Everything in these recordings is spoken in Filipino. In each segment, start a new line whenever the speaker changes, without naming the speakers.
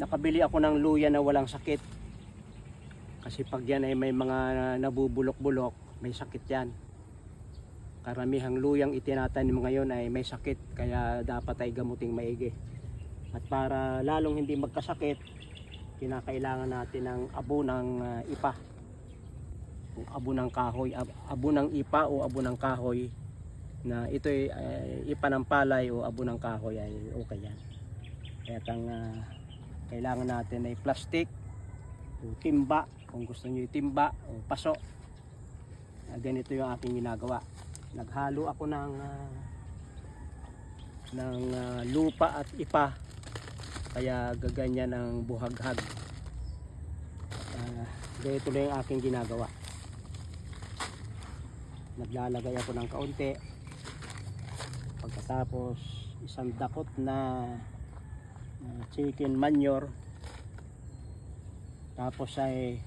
Nakabili ako ng luya na walang sakit. Kasi pag yan ay may mga nabubulok-bulok, may sakit yan. Karamihang luyang itinatanim ngayon ay may sakit, kaya dapat ay gamuting maigi. At para lalong hindi magkasakit, kinakailangan natin ng abo ng ipa. Abo ng kahoy, abo ng ipa o abo ng kahoy, na ito ay ipa ng palay o abo ng kahoy ay okay yan. Kaya kailangan natin ay plastic o timba, kung gusto nyo timba o paso. Ganito yung aking ginagawa. Naghalo ako ng lupa at ipa, kaya gaganyan ang buhaghag. Ganito lang yung aking ginagawa. Naglalagay ako ng kaunti, pagkatapos isang dakot na chicken manure, tapos ay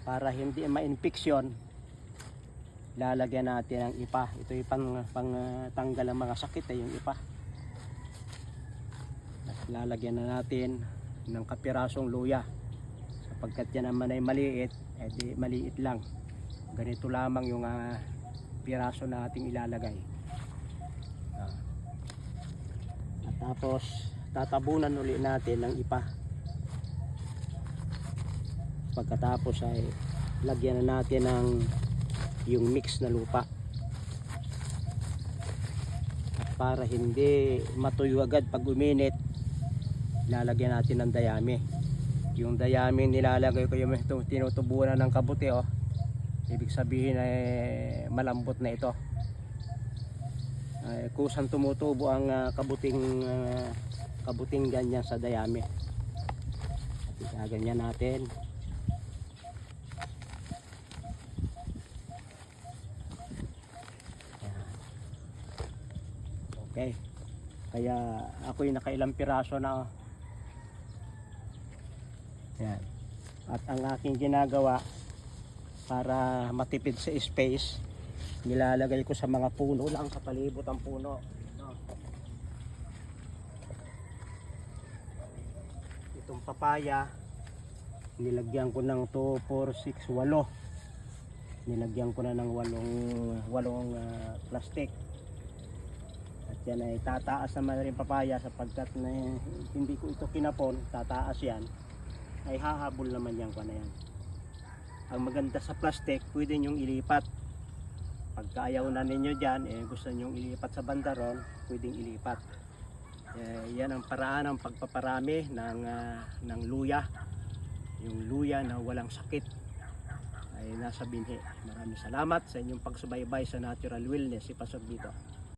para hindi ma-infection, lalagyan natin ng ipa. Ito yung pang tanggal ang mga sakit ay yung ipa. At lalagyan na natin ng kapirasong luya, sapagkat yan naman ay maliit, edi maliit lang. Ganito lamang yung piraso na ating ilalagay. At tapos tatabunan uli natin ng ipa. Pagkatapos ay lagyan na natin ng yung mix na lupa. At para hindi matuyo agad pag uminit, lalagyan natin ng dayami. Yung dayami nilalagay ko yung tinutubunan ng kabuti, oh. Ibig sabihin ay malambot na ito. Kusang tumutubo ang kabuting ganyan sa dayami. At ganyan natin. Okay. Kaya ako yung nakailang piraso na, oh. Yan. At ang aking ginagawa para matipid sa space, nilalagay ko sa mga puno lang, sa palibot ang puno. Itong papaya, nilagyan ko ng 2, 4, 6, 8. Nilagyan ko na ng 8 plastic. At yan ay tataas naman rin papaya, sapagkat hindi ko ito kinapon, tataas yan. Ay hahabol naman yan ko na yan. Ang maganda sa plastic, pwede nyong ilipat. Pagka ayaw na ninyo dyan, gusto nyong ilipat sa bandaron, pwedeng ilipat. Yan ang paraan ng pagpaparami ng luya. Yung luya na walang sakit ay nasa binhi. Maraming salamat sa inyong pagsubaybay sa Natural Wellness. Si Pastor Vito.